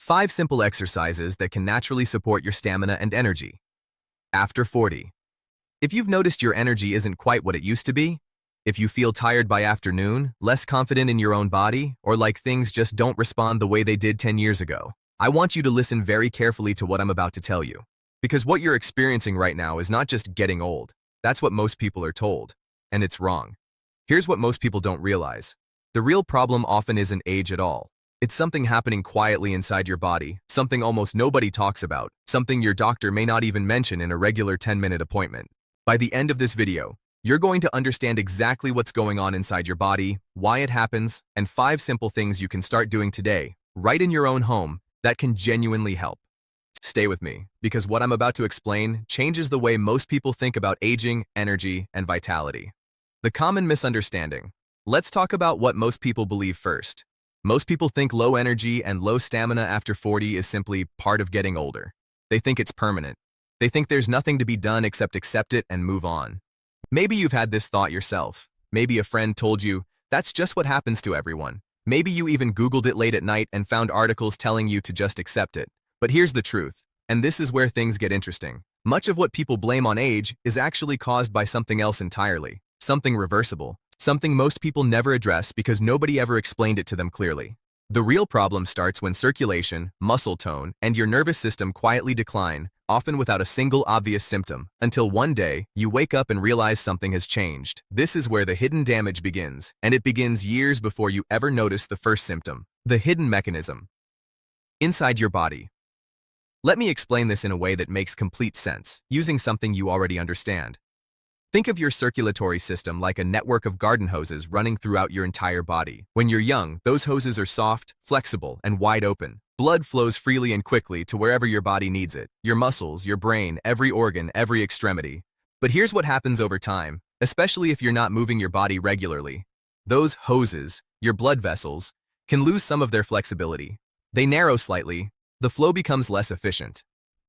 5 simple exercises that can naturally support your stamina and energy. After 40. If you've noticed your energy isn't quite what it used to be, if you feel tired by afternoon, less confident in your own body, or like things just don't respond the way they did 10 years ago, I want you to listen very carefully to what I'm about to tell you. Because what you're experiencing right now is not just getting old. That's what most people are told. And it's wrong. Here's what most people don't realize. The real problem often isn't age at all. It's something happening quietly inside your body, something almost nobody talks about, something your doctor may not even mention in a regular 10-minute appointment. By the end of this video, you're going to understand exactly what's going on inside your body, why it happens, and 5 simple things you can start doing today, right in your own home, that can genuinely help. Stay with me, because what I'm about to explain changes the way most people think about aging, energy, and vitality. The common misunderstanding. Let's talk about what most people believe first. Most people think low energy and low stamina after 40 is simply part of getting older. They think it's permanent. They think there's nothing to be done except accept it and move on. Maybe you've had this thought yourself. Maybe a friend told you, that's just what happens to everyone. Maybe you even Googled it late at night and found articles telling you to just accept it. But here's the truth, and this is where things get interesting. Much of what people blame on age is actually caused by something else entirely, something reversible, something most people never address because nobody ever explained it to them clearly. The real problem starts when circulation, muscle tone, and your nervous system quietly decline, often without a single obvious symptom, until one day, you wake up and realize something has changed. This is where the hidden damage begins, and it begins years before you ever notice the first symptom. The hidden mechanism. Inside your body. Let me explain this in a way that makes complete sense, using something you already understand. Think of your circulatory system like a network of garden hoses running throughout your entire body. When you're young, those hoses are soft, flexible, and wide open. Blood flows freely and quickly to wherever your body needs it. Your muscles, your brain, every organ, every extremity. But here's what happens over time, especially if you're not moving your body regularly. Those hoses, your blood vessels, can lose some of their flexibility. They narrow slightly, the flow becomes less efficient.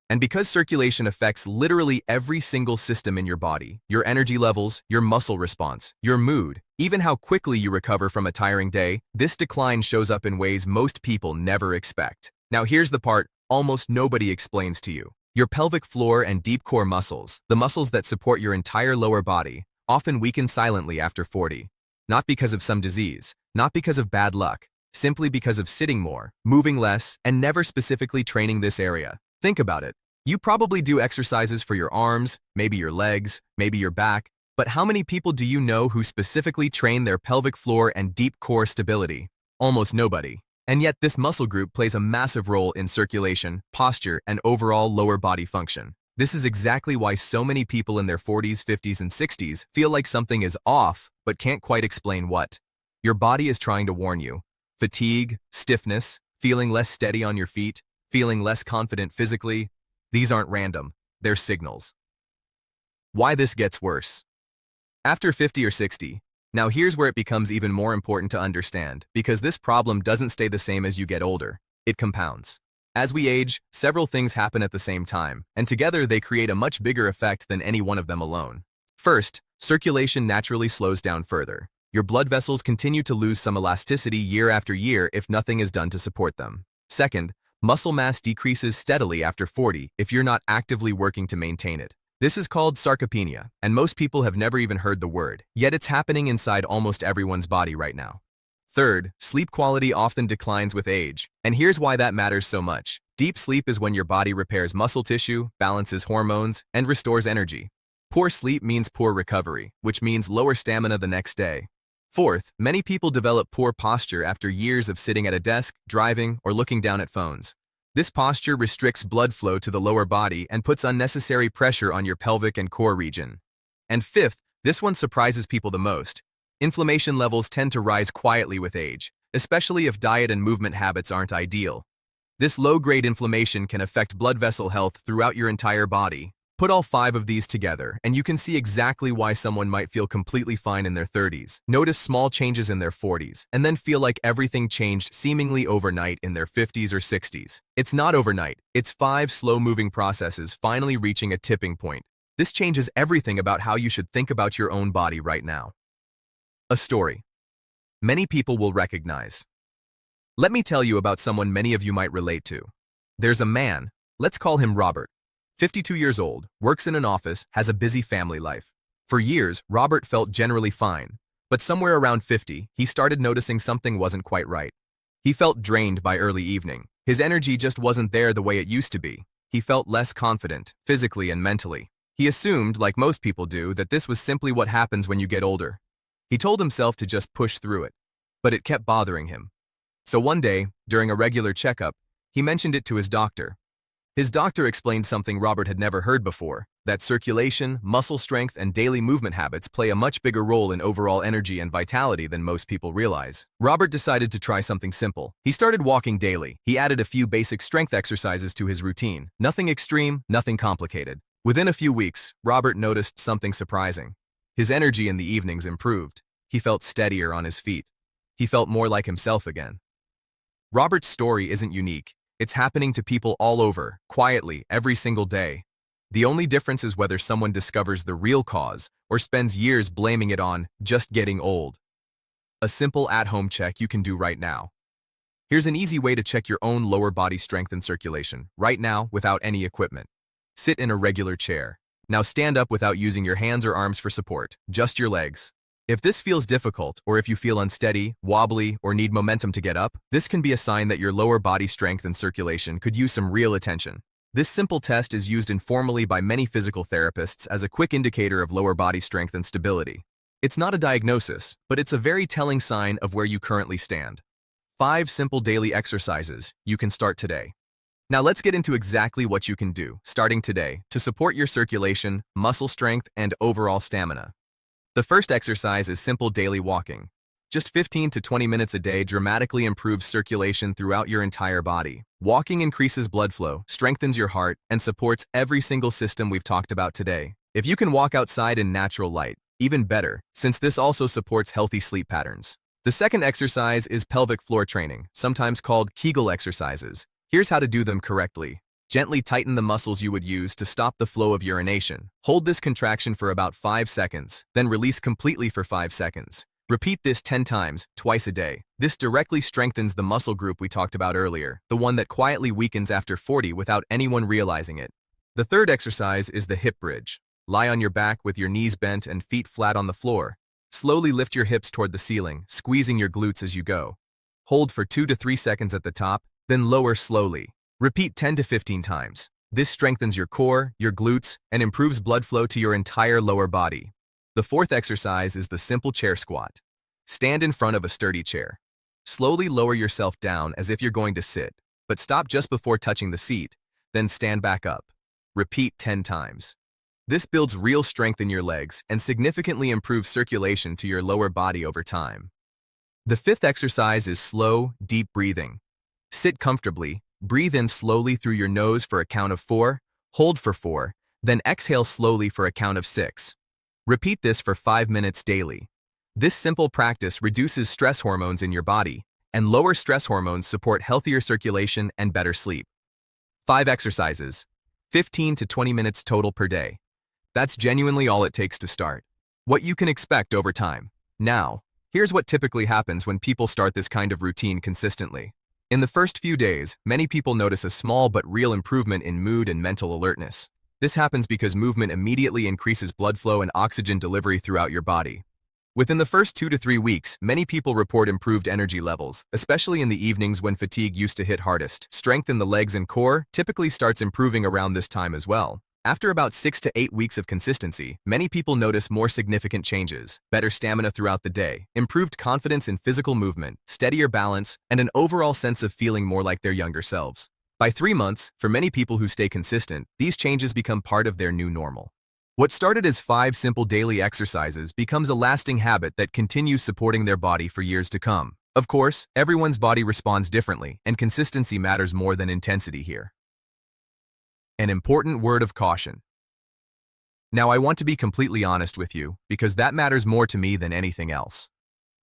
And because circulation affects literally every single system in your body, your energy levels, your muscle response, your mood, even how quickly you recover from a tiring day, this decline shows up in ways most people never expect. Now here's the part almost nobody explains to you. Your pelvic floor and deep core muscles, the muscles that support your entire lower body, often weaken silently after 40. Not because of some disease, not because of bad luck, simply because of sitting more, moving less, and never specifically training this area. Think about it. You probably do exercises for your arms, maybe your legs, maybe your back, but how many people do you know who specifically train their pelvic floor and deep core stability? Almost nobody. And yet this muscle group plays a massive role in circulation, posture, and overall lower body function. This is exactly why so many people in their 40s, 50s, and 60s feel like something is off, but can't quite explain what. Your body is trying to warn you. Fatigue, stiffness, feeling less steady on your feet, feeling less confident physically. These aren't random, they're signals. Why this gets worse. After 50 or 60, now here's where it becomes even more important to understand, because this problem doesn't stay the same as you get older, it compounds. As we age, several things happen at the same time, and together they create a much bigger effect than any one of them alone. First, circulation naturally slows down further. Your blood vessels continue to lose some elasticity year after year if nothing is done to support them. Second, muscle mass decreases steadily after 40 if you're not actively working to maintain it. This is called sarcopenia, and most people have never even heard the word, yet it's happening inside almost everyone's body right now. Third, sleep quality often declines with age, and here's why that matters so much. Deep sleep is when your body repairs muscle tissue, balances hormones, and restores energy. Poor sleep means poor recovery, which means lower stamina the next day. Fourth, many people develop poor posture after years of sitting at a desk, driving, or looking down at phones. This posture restricts blood flow to the lower body and puts unnecessary pressure on your pelvic and core region. And fifth, this one surprises people the most. Inflammation levels tend to rise quietly with age, especially if diet and movement habits aren't ideal. This low-grade inflammation can affect blood vessel health throughout your entire body. Put all 5 of these together, and you can see exactly why someone might feel completely fine in their 30s, notice small changes in their 40s, and then feel like everything changed seemingly overnight in their 50s or 60s. It's not overnight. It's 5 slow-moving processes finally reaching a tipping point. This changes everything about how you should think about your own body right now. A story. Many people will recognize. Let me tell you about someone many of you might relate to. There's a man, let's call him Robert. 52 years old, works in an office, has a busy family life. For years, Robert felt generally fine, but somewhere around 50, he started noticing something wasn't quite right. He felt drained by early evening. His energy just wasn't there the way it used to be. He felt less confident, physically and mentally. He assumed, like most people do, that this was simply what happens when you get older. He told himself to just push through it, but it kept bothering him. So one day, during a regular checkup, he mentioned it to his doctor. His doctor explained something Robert had never heard before, that circulation, muscle strength, and daily movement habits play a much bigger role in overall energy and vitality than most people realize. Robert decided to try something simple. He started walking daily. He added a few basic strength exercises to his routine. Nothing extreme, nothing complicated. Within a few weeks, Robert noticed something surprising. His energy in the evenings improved. He felt steadier on his feet. He felt more like himself again. Robert's story isn't unique. It's happening to people all over, quietly, every single day. The only difference is whether someone discovers the real cause or spends years blaming it on just getting old. A simple at-home check you can do right now. Here's an easy way to check your own lower body strength and circulation, right now without any equipment. Sit in a regular chair. Now stand up without using your hands or arms for support, just your legs. If this feels difficult, or if you feel unsteady, wobbly, or need momentum to get up, this can be a sign that your lower body strength and circulation could use some real attention. This simple test is used informally by many physical therapists as a quick indicator of lower body strength and stability. It's not a diagnosis, but it's a very telling sign of where you currently stand. 5 simple daily exercises you can start today. Now let's get into exactly what you can do, starting today, to support your circulation, muscle strength, and overall stamina. The first exercise is simple daily walking. Just 15 to 20 minutes a day dramatically improves circulation throughout your entire body. Walking increases blood flow, strengthens your heart, and supports every single system we've talked about today. If you can walk outside in natural light, even better, since this also supports healthy sleep patterns. The second exercise is pelvic floor training, sometimes called Kegel exercises. Here's how to do them correctly. Gently tighten the muscles you would use to stop the flow of urination. Hold this contraction for about 5 seconds, then release completely for 5 seconds. Repeat this 10 times, twice a day. This directly strengthens the muscle group we talked about earlier, the one that quietly weakens after 40 without anyone realizing it. The third exercise is the hip bridge. Lie on your back with your knees bent and feet flat on the floor. Slowly lift your hips toward the ceiling, squeezing your glutes as you go. Hold for 2 to 3 seconds at the top, then lower slowly. Repeat 10 to 15 times. This strengthens your core, your glutes, and improves blood flow to your entire lower body. The fourth exercise is the simple chair squat. Stand in front of a sturdy chair. Slowly lower yourself down as if you're going to sit, but stop just before touching the seat, then stand back up. Repeat 10 times. This builds real strength in your legs and significantly improves circulation to your lower body over time. The fifth exercise is slow, deep breathing. Sit comfortably. Breathe in slowly through your nose for a count of 4, hold for 4, then exhale slowly for a count of 6. Repeat this for 5 minutes daily. This simple practice reduces stress hormones in your body, and lower stress hormones support healthier circulation and better sleep. 5 exercises, 15 to 20 minutes total per day. That's genuinely all it takes to start. What you can expect over time. Now, here's what typically happens when people start this kind of routine consistently. In the first few days, many people notice a small but real improvement in mood and mental alertness. This happens because movement immediately increases blood flow and oxygen delivery throughout your body. Within the first 2 to 3 weeks, many people report improved energy levels, especially in the evenings when fatigue used to hit hardest. Strength in the legs and core typically starts improving around this time as well. After about 6 to 8 weeks of consistency, many people notice more significant changes, better stamina throughout the day, improved confidence in physical movement, steadier balance, and an overall sense of feeling more like their younger selves. By 3 months, for many people who stay consistent, these changes become part of their new normal. What started as 5 simple daily exercises becomes a lasting habit that continues supporting their body for years to come. Of course, everyone's body responds differently, and consistency matters more than intensity here. An important word of caution. Now, I want to be completely honest with you, because that matters more to me than anything else.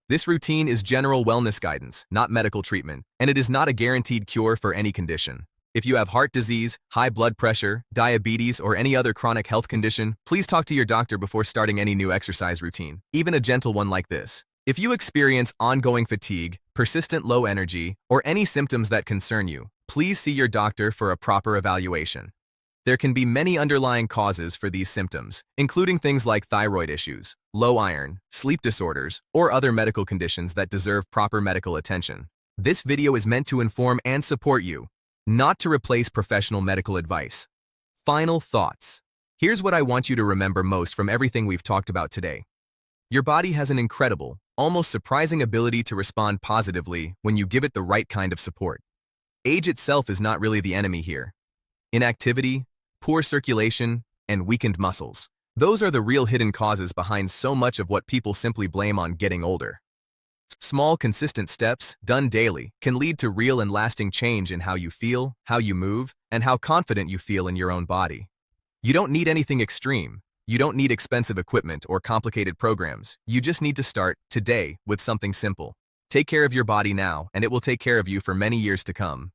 This routine is general wellness guidance, not medical treatment, and it is not a guaranteed cure for any condition. If you have heart disease, high blood pressure, diabetes, or any other chronic health condition, please talk to your doctor before starting any new exercise routine, even a gentle one like this. If you experience ongoing fatigue, persistent low energy, or any symptoms that concern you, please see your doctor for a proper evaluation. There can be many underlying causes for these symptoms, including things like thyroid issues, low iron, sleep disorders, or other medical conditions that deserve proper medical attention. This video is meant to inform and support you, not to replace professional medical advice. Final thoughts. Here's what I want you to remember most from everything we've talked about today. Your body has an incredible, almost surprising ability to respond positively when you give it the right kind of support. Age itself is not really the enemy here. Inactivity, poor circulation, and weakened muscles. Those are the real hidden causes behind so much of what people simply blame on getting older. Small, consistent steps, done daily, can lead to real and lasting change in how you feel, how you move, and how confident you feel in your own body. You don't need anything extreme. You don't need expensive equipment or complicated programs. You just need to start, today, with something simple. Take care of your body now, and it will take care of you for many years to come.